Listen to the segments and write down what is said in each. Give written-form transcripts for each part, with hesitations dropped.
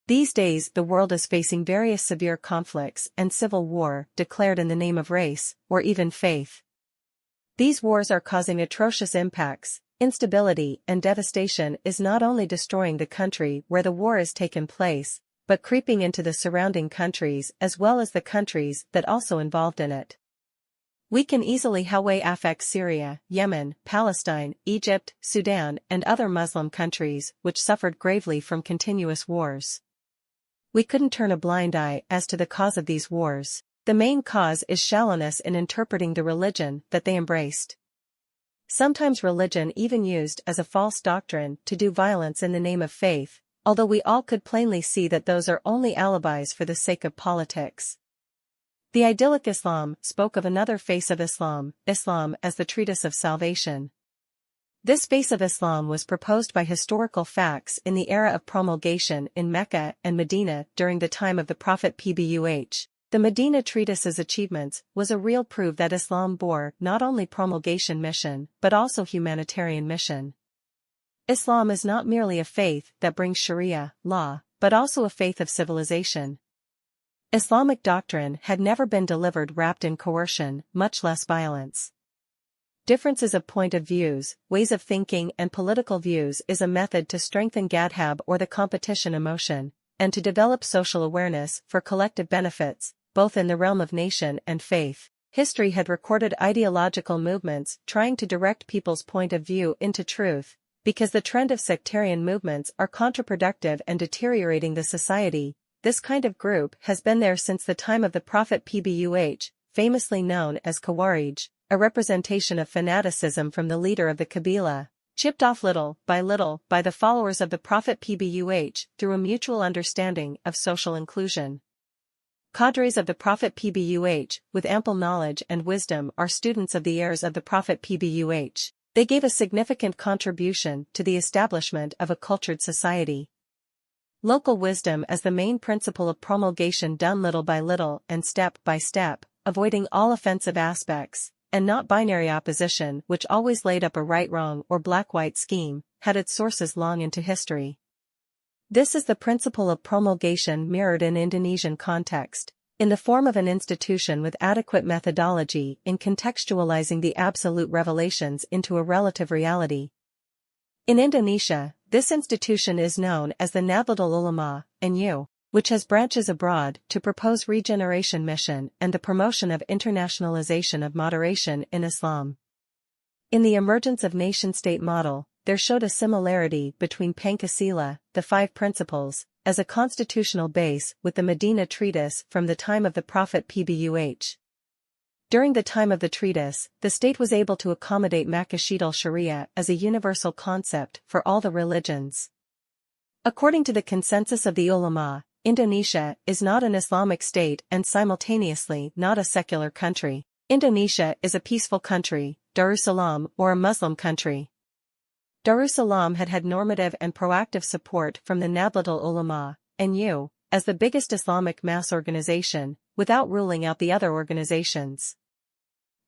These days the world is facing various severe conflicts and civil war declared in the name of race, or even faith. These wars are causing atrocious impacts. Instability and devastation is not only destroying the country where the war has taken place, but creeping into the surrounding countries as well as the countries that also involved in it. We can easily affect Syria, Yemen, Palestine, Egypt, Sudan, and other Muslim countries which suffered gravely from continuous wars. We couldn't turn a blind eye as to the cause of these wars. The main cause is shallowness in interpreting the religion that they embraced. Sometimes religion even used as a false doctrine to do violence in the name of faith, although we all could plainly see that those are only alibis for the sake of politics. The idyllic Islam spoke of another face of Islam, Islam as the treatise of salvation. This face of Islam was proposed by historical facts in the era of promulgation in Mecca and Medina during the time of the Prophet Pbuh. The Medina treatise's achievements was a real proof that Islam bore not only promulgation mission but also humanitarian mission. Islam is not merely a faith that brings Sharia law, but also a faith of civilization. Islamic doctrine had never been delivered wrapped in coercion, much less violence. Differences of point of views, ways of thinking and political views is a method to strengthen gadhab or the competition emotion, and to develop social awareness for collective benefits, both in the realm of nation and faith. History had recorded ideological movements trying to direct people's point of view into truth, because the trend of sectarian movements are counterproductive and deteriorating the society. This kind of group has been there since the time of the Prophet Pbuh, famously known as Khawarij, a representation of fanaticism from the leader of the Kabila, chipped off little by the followers of the Prophet Pbuh through a mutual understanding of social inclusion. Cadres of the Prophet Pbuh, with ample knowledge and wisdom, are students of the heirs of the Prophet Pbuh. They gave a significant contribution to the establishment of a cultured society. Local wisdom as the main principle of promulgation, done little by little and step by step, avoiding all offensive aspects, and not binary opposition which always laid up a right-wrong or black-white scheme, had its sources long into history. This is the principle of promulgation mirrored in Indonesian context, in the form of an institution with adequate methodology in contextualizing the absolute revelations into a relative reality. In Indonesia, this institution is known as the Nahdlatul Ulama, NU, which has branches abroad to propose regeneration mission and the promotion of internationalization of moderation in Islam. In the emergence of nation-state model, there showed a similarity between Pancasila, the Five Principles, as a constitutional base with the Medina treatise from the time of the Prophet Pbuh. During the time of the treatise, the state was able to accommodate Makashital Sharia as a universal concept for all the religions. According to the consensus of the ulama, Indonesia is not an Islamic state and simultaneously not a secular country. Indonesia is a peaceful country, Darussalam, or a Muslim country. Darussalam had normative and proactive support from the Nahdlatul Ulama, NU, as the biggest Islamic mass organization, without ruling out the other organizations.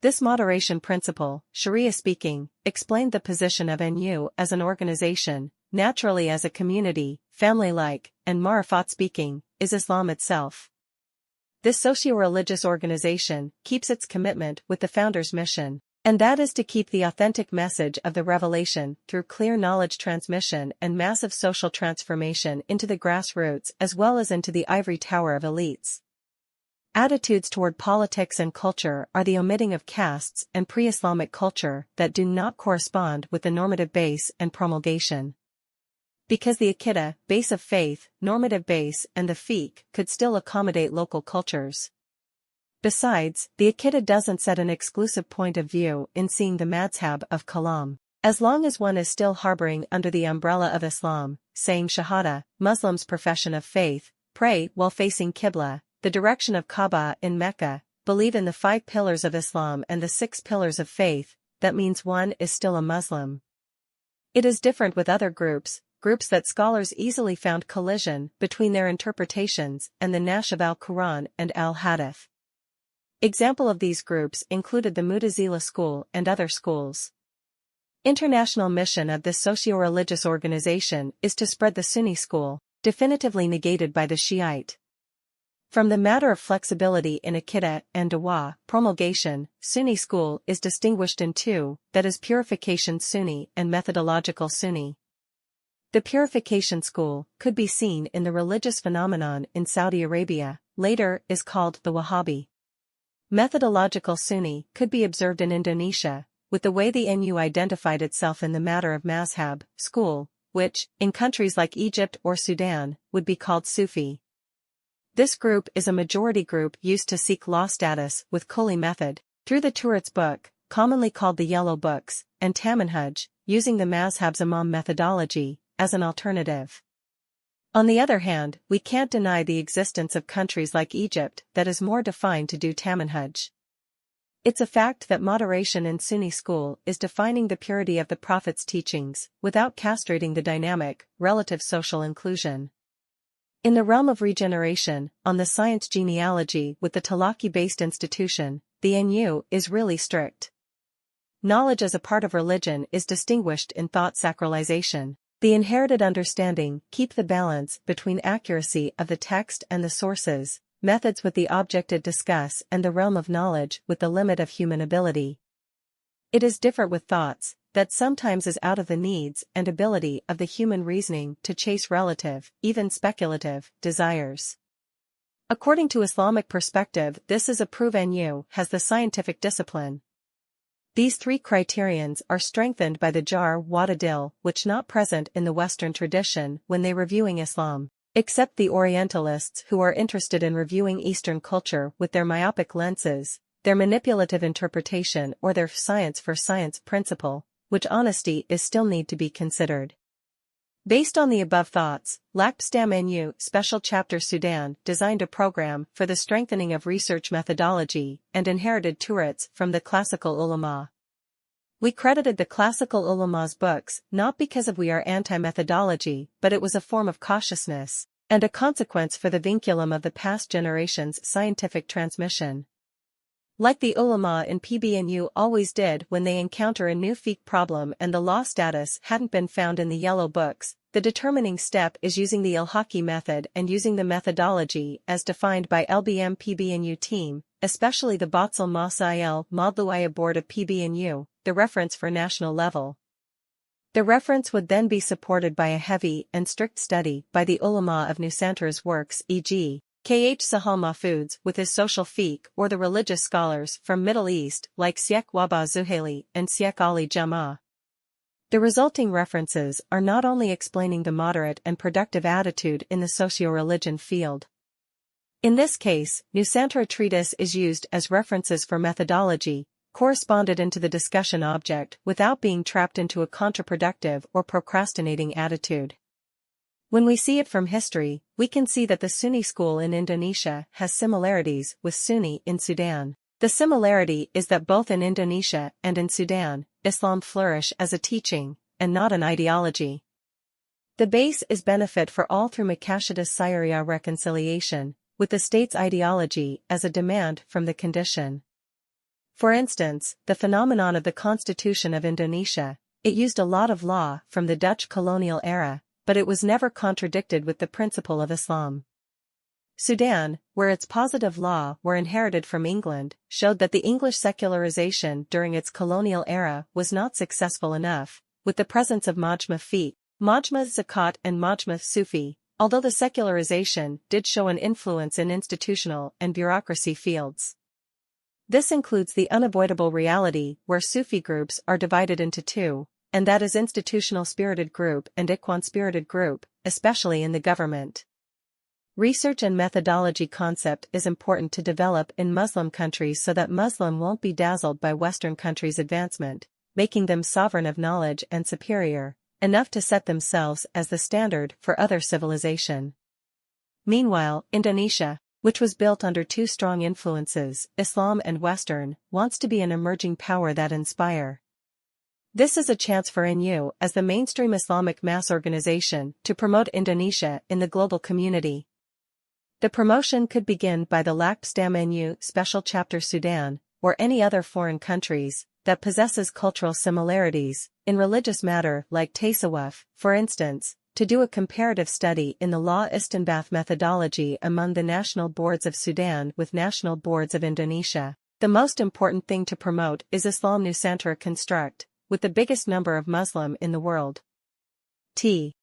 This moderation principle, Sharia speaking, explained the position of NU as an organization, naturally as a community, family-like, and Marifat speaking, is Islam itself. This socio-religious organization keeps its commitment with the founder's mission, and that is to keep the authentic message of the revelation through clear knowledge transmission and massive social transformation into the grassroots as well as into the ivory tower of elites. Attitudes toward politics and culture are the omitting of castes and pre-Islamic culture that do not correspond with the normative base and promulgation. Because the Aqidah, base of faith, normative base and the fiqh could still accommodate local cultures. Besides, the Aqidah doesn't set an exclusive point of view in seeing the madhhab of Kalam. As long as one is still harboring under the umbrella of Islam, saying Shahada, Muslims' profession of faith, pray while facing Qibla, the direction of Kaaba in Mecca, believe in the 5 pillars of Islam and the 6 pillars of faith, that means one is still a Muslim. It is different with other groups that scholars easily found collision between their interpretations and the Nash of al-Quran and al-Hadith. Example of these groups included the Mu'tazila school and other schools. International mission of this socio-religious organization is to spread the Sunni school. definitively negated by the Shiite. From the matter of flexibility in Akida and Dawa promulgation, Sunni school is distinguished in two, that is purification Sunni and methodological Sunni. The purification school could be seen in the religious phenomenon in Saudi Arabia, later is called the Wahhabi. Methodological Sunni could be observed in Indonesia, with the way the NU identified itself in the matter of mazhab, school, which, in countries like Egypt or Sudan, would be called Sufi. This group is a majority group used to seek law status with Kuli method, through the Turit's book, commonly called the Yellow Books, and Tamanhaj, using the mazhab's Imam methodology, as an alternative. On the other hand, we can't deny the existence of countries like Egypt that is more defined to do Tamanhaj. It's a fact that moderation in Sunni school is defining the purity of the Prophet's teachings, without castrating the dynamic, relative social inclusion. In the realm of regeneration, on the science genealogy with the Talaki-based institution, the NU is really strict. Knowledge as a part of religion is distinguished in thought sacralization. The inherited understanding keep the balance between accuracy of the text and the sources, methods with the objected discuss and the realm of knowledge with the limit of human ability. It is different with thoughts, that sometimes is out of the needs and ability of the human reasoning to chase relative, even speculative, desires. According to Islamic perspective, this is a proof NU has the scientific discipline. These three criterions are strengthened by the Jar Wadadil, which not present in the Western tradition when they reviewing Islam, except the Orientalists who are interested in reviewing Eastern culture with their myopic lenses, their manipulative interpretation or their science for science principle, which honesty is still need to be considered. Based on the above thoughts, Lakpstam NU Special Chapter Sudan designed a program for the strengthening of research methodology and inherited Turits from the classical ulama. We credited the classical ulama's books not because we are anti-methodology, but it was a form of cautiousness, and a consequence for the vinculum of the past generation's scientific transmission. Like the ulama in PBNU always did when they encounter a new fiqh problem and the law status hadn't been found in the yellow books, the determining step is using the Ilhaqi method and using the methodology as defined by LBM PBNU team, especially the Batzal Masail Madluaya board of PBNU, the reference for national level. The reference would then be supported by a heavy and strict study by the ulama of Nusantar's works, e.g. K.H. Sahal Mahfud's with his social fiqh or the religious scholars from Middle East like Syekh Waba Zuhaili and Syekh Ali Jama. The resulting references are not only explaining the moderate and productive attitude in the socio-religion field. In this case, Nusantara treatise is used as references for methodology, corresponded into the discussion object without being trapped into a counterproductive or procrastinating attitude. When we see it from history, we can see that the Sunni school in Indonesia has similarities with Sunni in Sudan. The similarity is that both in Indonesia and in Sudan, Islam flourish as a teaching, and not an ideology. The base is benefit for all through Makashidas Syria reconciliation, with the state's ideology as a demand from the condition. For instance, the phenomenon of the Constitution of Indonesia, it used a lot of law from the Dutch colonial era, but it was never contradicted with the principle of Islam. Sudan, where its positive law were inherited from England, showed that the English secularization during its colonial era was not successful enough, with the presence of Majma fiqh, Majma zakat and Majma Sufi, although the secularization did show an influence in institutional and bureaucracy fields. This includes the unavoidable reality where Sufi groups are divided into two, and that is institutional spirited group and Ikhwan spirited group, especially in the government. Research and methodology concept is important to develop in Muslim countries so that Muslim won't be dazzled by Western countries' advancement, making them sovereign of knowledge and superior, enough to set themselves as the standard for other civilization. Meanwhile, Indonesia, which was built under two strong influences, Islam and Western, wants to be an emerging power that inspire. This is a chance for NU as the mainstream Islamic mass organization to promote Indonesia in the global community. The promotion could begin by the Lakpstam NU Special Chapter Sudan, or any other foreign countries, that possesses cultural similarities, in religious matter like Tasawwuf, for instance, to do a comparative study in the law Istinbath methodology among the national boards of Sudan with national boards of Indonesia. The most important thing to promote is Islam Nusantara construct, with the biggest number of Muslim in the world. T.